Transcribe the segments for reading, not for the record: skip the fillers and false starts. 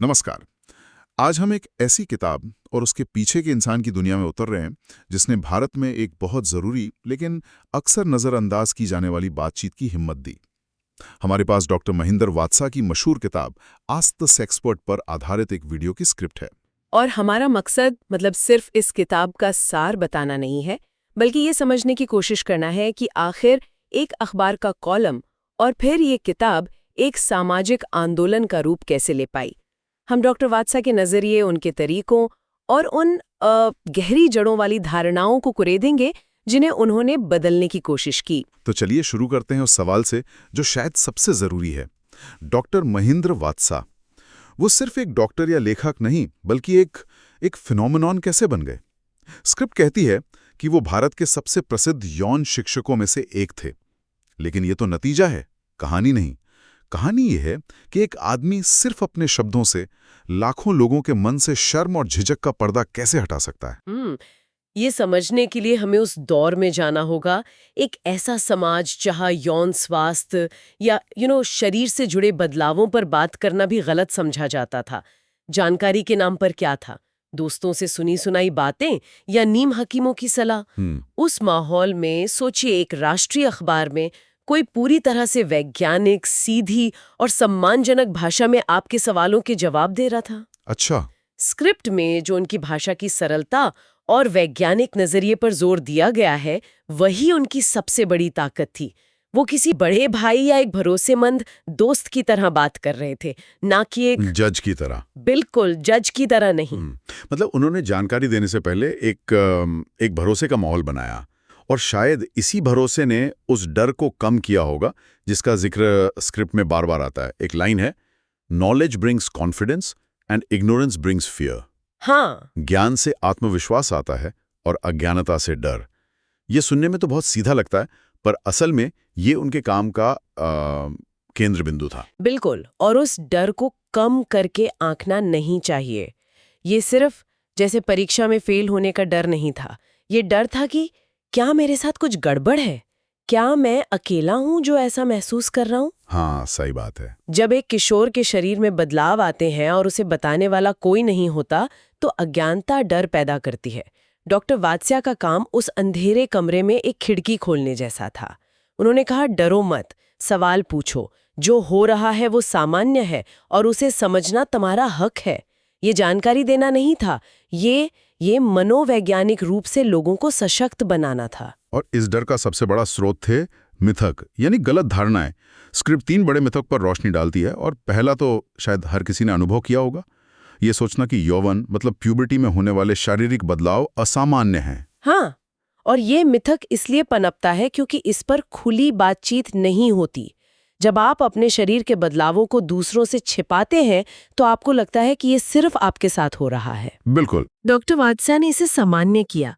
नमस्कार। आज हम एक ऐसी किताब और उसके पीछे के इंसान की दुनिया में उतर रहे हैं जिसने भारत में एक बहुत ज़रूरी लेकिन अक्सर नज़रअंदाज की जाने वाली बातचीत की हिम्मत दी। हमारे पास डॉक्टर महिंदर वात्सा की मशहूर किताब आस्क द सेक्सपर्ट पर आधारित एक वीडियो की स्क्रिप्ट है। और हमारा मकसद सिर्फ इस किताब का सार बताना नहीं है, बल्कि ये समझने की कोशिश करना है कि आखिर एक अखबार का कॉलम और फिर ये किताब एक सामाजिक आंदोलन का रूप कैसे ले पाई। हम डॉक्टर वात्सा के नज़रिए, उनके तरीकों और उन गहरी जड़ों वाली धारणाओं को कुरेदेंगे जिन्हें उन्होंने बदलने की कोशिश की। तो चलिए शुरू करते हैं उस सवाल से जो शायद सबसे ज़रूरी है। डॉक्टर महिंद्र वात्सा, वो सिर्फ एक डॉक्टर या लेखक नहीं बल्कि एक फिनोमेनॉन कैसे बन गए। स्क्रिप्ट कहती है कि वो भारत के सबसे प्रसिद्ध यौन शिक्षकों में से एक थे, लेकिन ये तो नतीजा है, कहानी नहीं। कहानी ये है कि एक आदमी सिर्फ अपने शब्दों से लाखों लोगों के मन से शर्म और झिझक का पर्दा कैसे हटा सकता है। ये समझने के लिए हमें उस दौर में जाना होगा, एक ऐसा समाज जहां यौन स्वास्थ्य या शरीर से जुड़े बदलावों पर बात करना भी गलत समझा जाता था। जानकारी के नाम पर क्या था, दोस्तों से सुनी सुनाई बातें या नीम हकीमों की सलाह। उस माहौल में सोचिए, एक राष्ट्रीय अखबार में कोई पूरी तरह से वैज्ञानिक, सीधी और सम्मानजनक भाषा में आपके सवालों के जवाब दे रहा था। अच्छा। स्क्रिप्ट में जो उनकी भाषा की सरलता और वैज्ञानिक नजरिए पर जोर दिया गया है, वही उनकी सबसे बड़ी ताकत थी। वो किसी बड़े भाई या एक भरोसेमंद दोस्त की तरह बात कर रहे थे, ना कि एक जज की तरह। बिल्कुल जज की तरह नहीं। मतलब उन्होंने जानकारी देने से पहले एक भरोसे का माहौल बनाया, और शायद इसी भरोसे ने उस डर को कम किया होगा जिसका जिक्र स्क्रिप्ट में बार बार आता है। एक लाइन है, knowledge brings confidence and ignorance brings fear. हाँ, ज्ञान से आत्मविश्वास आता है और अज्ञानता से डर। ये सुनने में तो बहुत सीधा लगता है, पर असल में ये उनके काम का केंद्र बिंदु था। बिल्कुल। और उस डर को कम करके आंकना नहीं चाहिए। ये सिर्फ जैसे परीक्षा में फेल होने का डर नहीं था। ये डर था कि क्या मेरे साथ कुछ गड़बड़ है, क्या मैं अकेला हूं जो ऐसा महसूस कर रहा हूं। हाँ, सही बात है। जब एक किशोर के शरीर में बदलाव आते हैं और उसे बताने वाला कोई नहीं होता, तो अज्ञानता डर पैदा करती है। डॉक्टर वात्स्या का काम उस अंधेरे कमरे में एक खिड़की खोलने जैसा था। उन्होंने कहा, डरो मत, सवाल पूछो, जो हो रहा है वो सामान्य है और उसे समझना तुम्हारा हक है। ये जानकारी देना नहीं था, ये मनोवैज्ञानिक रूप से लोगों को सशक्त बनाना था। और इस डर का सबसे बड़ा स्रोत थे मिथक, यानी गलत धारणाएं। स्क्रिप्ट 3 बड़े मिथक पर रोशनी डालती है, और पहला तो शायद हर किसी ने अनुभव किया होगा, ये सोचना कि यौवन मतलब प्यूबर्टी में होने वाले शारीरिक बदलाव असामान्य हैं। हाँ, और ये मिथक इसलिए पनपता है क्योंकि इस पर खुली बातचीत नहीं होती। जब आप अपने शरीर के बदलावों को दूसरों से छिपाते हैं, तो आपको लगता है कि ये सिर्फ आपके साथ हो रहा है। बिल्कुल। डॉक्टर वात्सा ने इसे सामान्य किया।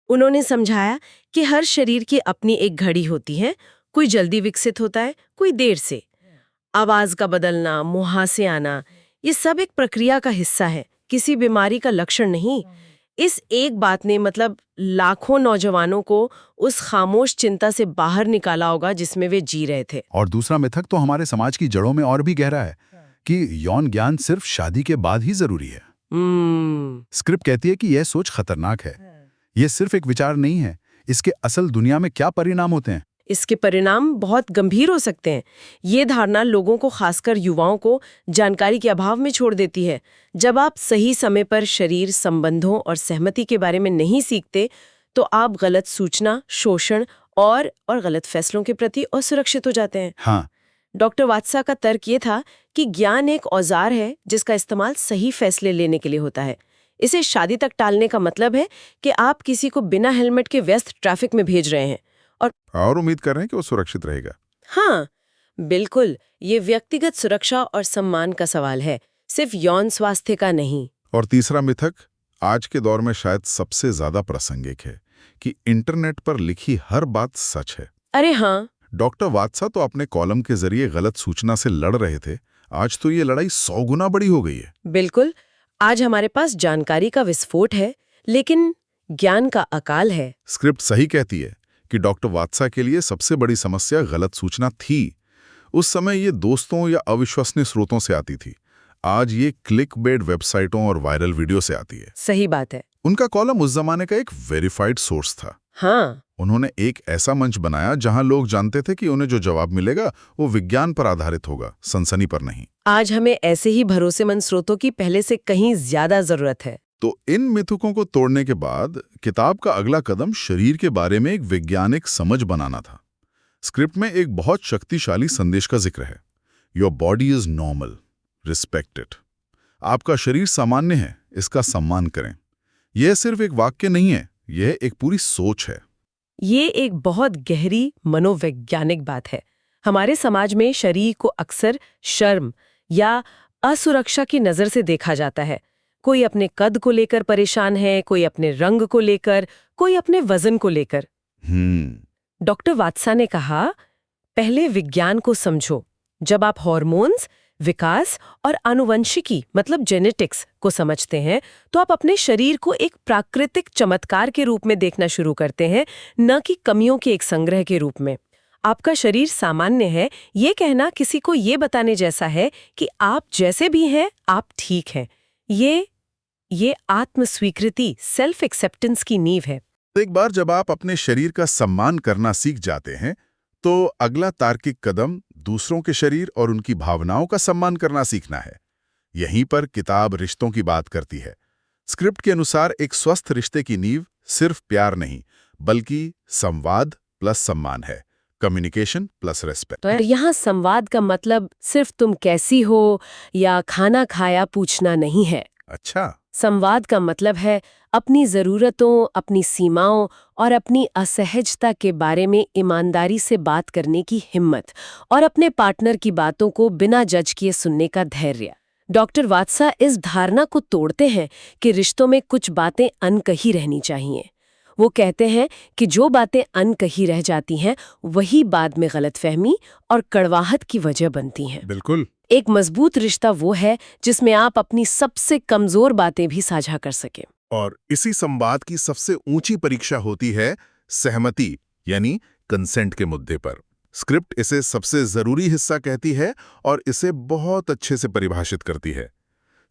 उन्होंने समझाया कि हर शरीर की अपनी एक घड़ी होती है, कोई जल्दी विकसित होता है, कोई देर से। आवाज का बदलना, मुहासे आना, ये सब एक प्रक्रिया का हिस्सा है, किसी बीमारी का लक्षण नहीं। इस एक बात ने लाखों नौजवानों को उस खामोश चिंता से बाहर निकाला होगा जिसमें वे जी रहे थे। और दूसरा मिथक तो हमारे समाज की जड़ों में और भी गहरा है कि यौन ज्ञान सिर्फ शादी के बाद ही जरूरी है। स्क्रिप्ट कहती है कि यह सोच खतरनाक है। यह सिर्फ एक विचार नहीं है, इसके असल दुनिया में क्या परिणाम होते हैं। इसके परिणाम बहुत गंभीर हो सकते हैं। ये धारणा लोगों को, खासकर युवाओं को, जानकारी के अभाव में छोड़ देती है। जब आप सही समय पर शरीर संबंधों और सहमति के बारे में नहीं सीखते, तो आप गलत सूचना, शोषण और गलत फैसलों के प्रति असुरक्षित हो जाते हैं। हाँ। डॉक्टर वात्सा का तर्क ये था कि ज्ञान एक औजार है जिसका इस्तेमाल सही फैसले लेने के लिए होता है। इसे शादी तक टालने का मतलब है कि आप किसी को बिना हेलमेट के व्यस्त ट्रैफिक में भेज रहे हैं और उम्मीद कर रहे हैं कि वो सुरक्षित रहेगा। हाँ, बिल्कुल। ये व्यक्तिगत सुरक्षा और सम्मान का सवाल है, सिर्फ यौन स्वास्थ्य का नहीं। और तीसरा मिथक आज के दौर में शायद सबसे ज्यादा प्रासंगिक है कि इंटरनेट पर लिखी हर बात सच है। अरे हाँ, डॉक्टर वात्सा तो अपने कॉलम के जरिए गलत सूचना से लड़ रहे थे, आज तो ये लड़ाई 100 गुना बड़ी हो गई है। बिल्कुल। आज हमारे पास जानकारी का विस्फोट है, लेकिन ज्ञान का अकाल है। स्क्रिप्ट सही कहती है कि डॉक्टर वात्सा के लिए सबसे बड़ी समस्या गलत सूचना थी। उस समय ये दोस्तों या अविश्वसनीय स्रोतों से आती थी। आज ये क्लिकबेट वेबसाइटों और वायरल वीडियो से आती है। सही बात है। उनका कॉलम उस जमाने का एक वेरीफाइड सोर्स था। हाँ, उन्होंने एक ऐसा मंच बनाया जहां लोग जानते थे कि उन्हें जो जवाब मिलेगा वो विज्ञान पर आधारित होगा, सनसनी पर नहीं। आज हमें ऐसे ही भरोसेमंद स्रोतों की पहले से कहीं ज्यादा जरूरत है। तो इन मिथकों को तोड़ने के बाद किताब का अगला कदम शरीर के बारे में एक वैज्ञानिक समझ बनाना था। स्क्रिप्ट में एक बहुत शक्तिशाली संदेश का जिक्र है। Your body is normal, respect it. आपका शरीर सामान्य है, इसका सम्मान करें। यह सिर्फ एक वाक्य नहीं है, यह एक पूरी सोच है। ये एक बहुत गहरी मनोवैज्ञानिक बात है। हमारे समाज में शरीर को अक्सर शर्म या असुरक्षा की नज़र से देखा जाता है। कोई अपने कद को लेकर परेशान है, कोई अपने रंग को लेकर, कोई अपने वजन को लेकर। डॉक्टर वात्सा ने कहा, पहले विज्ञान को समझो। जब आप हार्मोन्स, विकास और आनुवंशिकी मतलब जेनेटिक्स को समझते हैं तो आप अपने शरीर को एक प्राकृतिक चमत्कार के रूप में देखना शुरू करते हैं, न कि कमियों के एक संग्रह के रूप में। आपका शरीर सामान्य है, ये कहना किसी को ये बताने जैसा है कि आप जैसे भी हैं, आप ठीक हैं। ये आत्मस्वीकृति, सेल्फ एक्सेप्टेंस की नींव है। एक बार जब आप अपने शरीर का सम्मान करना सीख जाते हैं तो अगला तार्किक कदम दूसरों के शरीर और उनकी भावनाओं का सम्मान करना सीखना है। यहीं पर किताब रिश्तों की बात करती है। स्क्रिप्ट के अनुसार एक स्वस्थ रिश्ते की नींव सिर्फ प्यार नहीं, बल्कि संवाद प्लस सम्मान है, कम्युनिकेशन प्लस रेस्पेक्ट। तो यहाँ संवाद का मतलब सिर्फ तुम कैसी हो या खाना खाया पूछना नहीं है। अच्छा। संवाद का मतलब है अपनी ज़रूरतों, अपनी सीमाओं और अपनी असहजता के बारे में ईमानदारी से बात करने की हिम्मत और अपने पार्टनर की बातों को बिना जज किए सुनने का धैर्य। डॉक्टर वात्सा इस धारणा को तोड़ते हैं कि रिश्तों में कुछ बातें अनकही रहनी चाहिए। वो कहते हैं कि जो बातें अनकही रह जाती हैं वही बाद में गलतफहमी और कड़वाहट की वजह बनती हैं। बिल्कुल। एक मजबूत रिश्ता वो है जिसमें आप अपनी सबसे कमजोर बातें भी साझा कर सकें। और इसी संवाद की सबसे ऊंची परीक्षा होती है सहमति, यानी कंसेंट के मुद्दे पर। स्क्रिप्ट इसे सबसे जरूरी हिस्सा कहती है और इसे बहुत अच्छे से परिभाषित करती है।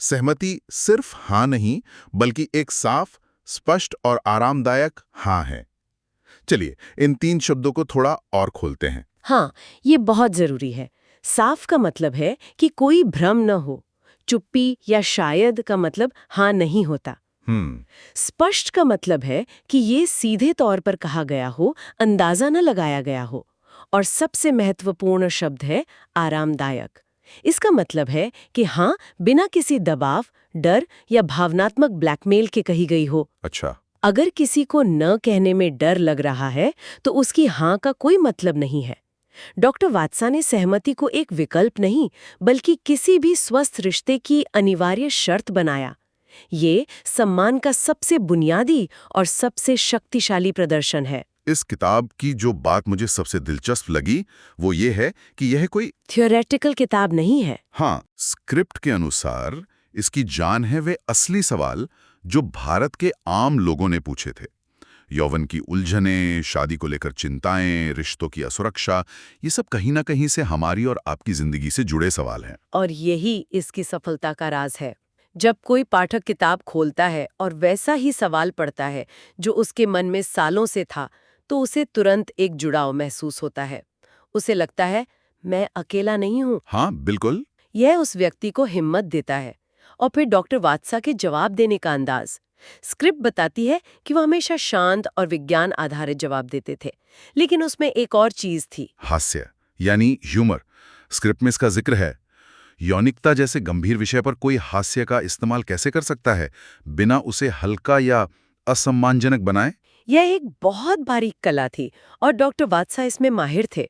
सहमति सिर्फ हाँ नहीं, बल्कि एक साफ, स्पष्ट और आरामदायक हाँ है। चलिए इन 3 शब्दों को थोड़ा और खोलते हैं। हाँ, ये बहुत जरूरी है। साफ का मतलब है कि कोई भ्रम न हो। चुप्पी या शायद का मतलब हाँ नहीं होता। स्पष्ट का मतलब है कि ये सीधे तौर पर कहा गया हो, अंदाजा न लगाया गया हो। और सबसे महत्वपूर्ण शब्द है आरामदायक। इसका मतलब है कि हाँ, बिना किसी दबाव, डर या भावनात्मक ब्लैकमेल के कही गई हो। अच्छा। अगर किसी को न कहने में डर लग रहा है तो उसकी हाँ का कोई मतलब नहीं है। डॉक्टर वात्सा ने सहमति को एक विकल्प नहीं, बल्कि किसी भी स्वस्थ रिश्ते की अनिवार्य शर्त बनाया। ये सम्मान का सबसे बुनियादी और सबसे शक्तिशाली प्रदर्शन है। इस किताब की जो बात मुझे सबसे दिलचस्प लगी वो ये है कि यह कोई थियोरेटिकल किताब नहीं है। हाँ, स्क्रिप्ट के अनुसार इसकी जान है वे असली सवाल जो भारत के आम लोगों ने पूछे थे। यौवन की उलझनें, शादी को लेकर चिंताएं, रिश्तों की असुरक्षा, ये सब कहीं ना कहीं से हमारी और आपकी जिंदगी से जुड़े सवाल हैं। और यही इसकी सफलता का राज है। जब कोई पाठक किताब खोलता है और वैसा ही सवाल पढ़ता है जो उसके मन में सालों से था, तो उसे तुरंत एक जुड़ाव महसूस होता है। उसे लगता है मैं अकेला नहीं हूँ। हाँ बिल्कुल। यह उस व्यक्ति को हिम्मत देता है। और फिर डॉक्टर वात्सा के जवाब देने का अंदाज। स्क्रिप्ट बताती है कि वो हमेशा शांत और विज्ञान आधारित जवाब देते थे, लेकिन उसमें एक और चीज थी, हास्य यानी ह्यूमर। स्क्रिप्ट में इसका जिक्र है। यौनिकता जैसे गंभीर विषय पर कोई हास्य का इस्तेमाल कैसे कर सकता है बिना उसे हल्का या असम्मानजनक बनाए? यह एक बहुत बारीक कला थी और डॉक्टर वात्सा इसमें माहिर थे।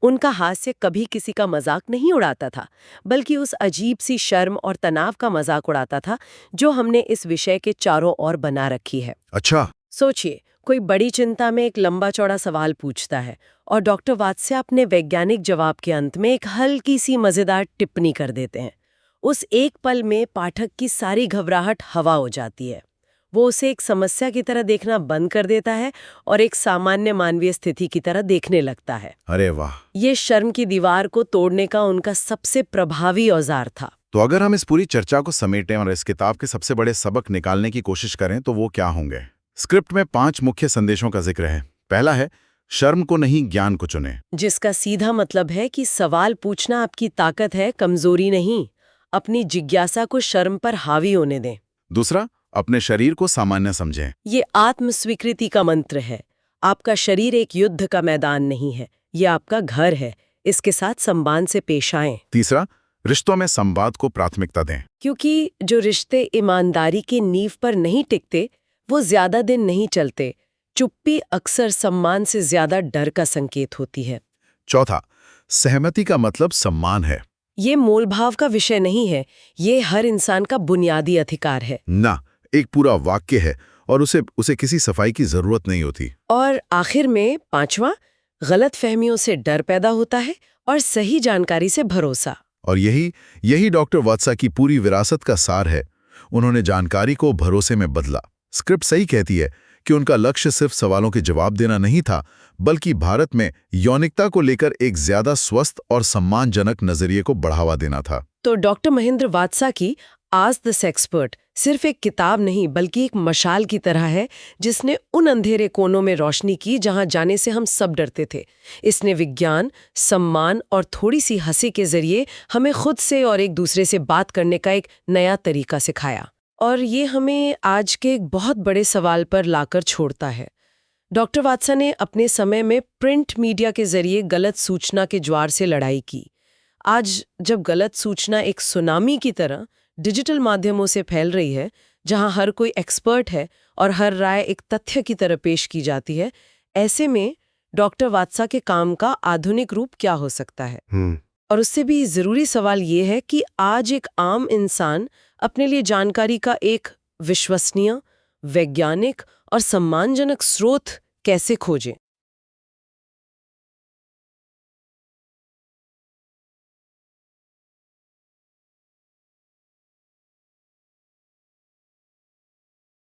उनका हास्य कभी किसी का मजाक नहीं उड़ाता था, बल्कि उस अजीब सी शर्म और तनाव का मजाक उड़ाता था जो हमने इस विषय के चारों ओर बना रखी है। अच्छा। सोचिए, कोई बड़ी चिंता में एक लंबा चौड़ा सवाल पूछता है और डॉक्टर वात्सा अपने वैज्ञानिक जवाब के अंत में एक हल्की सी मजेदार टिप्पणी कर देते हैं। उस एक पल में पाठक की सारी घबराहट हवा हो जाती है। वो उसे एक समस्या की तरह देखना बंद कर देता है और एक सामान्य मानवीय स्थिति की तरह देखने लगता है। अरे वाह! ये शर्म की दीवार को तोड़ने का उनका सबसे प्रभावी औजार था। तो अगर हम इस पूरी चर्चा को समेटें और इस किताब के सबसे बड़े सबक निकालने की कोशिश करें तो वो क्या होंगे? स्क्रिप्ट में 5 मुख्य संदेशों का जिक्र है। पहला है, शर्म को नहीं, ज्ञान को चुनें। जिसका सीधा मतलब है कि सवाल पूछना आपकी ताकत है, कमजोरी नहीं। अपनी जिज्ञासा को शर्म पर हावी होने दें। दूसरा, अपने शरीर को सामान्य समझें। ये आत्मस्वीकृति का मंत्र है। आपका शरीर एक युद्ध का मैदान नहीं है, ये आपका घर है। इसके साथ सम्मान से पेश आएं। तीसरा, रिश्तों में संवाद को प्राथमिकता दें। क्योंकि जो रिश्ते ईमानदारी की नींव पर नहीं टिकते, वो ज्यादा दिन नहीं चलते। चुप्पी अक्सर सम्मान से ज्यादा डर का संकेत होती है। चौथा, सहमति का मतलब सम्मान है, ये मोलभाव का विषय नहीं है, ये हर इंसान का बुनियादी अधिकार है। ना एक पूरा वाक्य है और उसे किसी सफाई की जरूरत नहीं होती। और आखिर में 5वां, गलत फहमियों से डर पैदा होता है और सही जानकारी से भरोसा। और यही डॉक्टर वात्सा की पूरी विरासत का सार है। उन्होंने जानकारी को भरोसे में बदला। स्क्रिप्ट सही कहती है कि उनका लक्ष्य सिर्फ सवालों के जवाब देना नहीं था, बल्कि भारत में यौनिकता को लेकर एक ज्यादा स्वस्थ और सम्मानजनक नजरिए को बढ़ावा देना था। तो डॉक्टर महेंद्र वात्सा की आज द सेक्सपर्ट सिर्फ एक किताब नहीं, बल्कि एक मशाल की तरह है, जिसने उन अंधेरे कोनों में रोशनी की जहां जाने से हम सब डरते थे। इसने विज्ञान, सम्मान और थोड़ी सी हंसी के जरिए हमें खुद से और एक दूसरे से बात करने का एक नया तरीका सिखाया। और ये हमें आज के एक बहुत बड़े सवाल पर लाकर छोड़ता है। डॉक्टर वात्सा ने अपने समय में प्रिंट मीडिया के जरिए गलत सूचना के ज्वार से लड़ाई की। आज जब गलत सूचना एक सुनामी की तरह डिजिटल माध्यमों से फैल रही है, जहां हर कोई एक्सपर्ट है और हर राय एक तथ्य की तरह पेश की जाती है, ऐसे में डॉक्टर वात्सा के काम का आधुनिक रूप क्या हो सकता है? और उससे भी जरूरी सवाल ये है कि आज एक आम इंसान अपने लिए जानकारी का एक विश्वसनीय, वैज्ञानिक और सम्मानजनक स्रोत कैसे खोजे?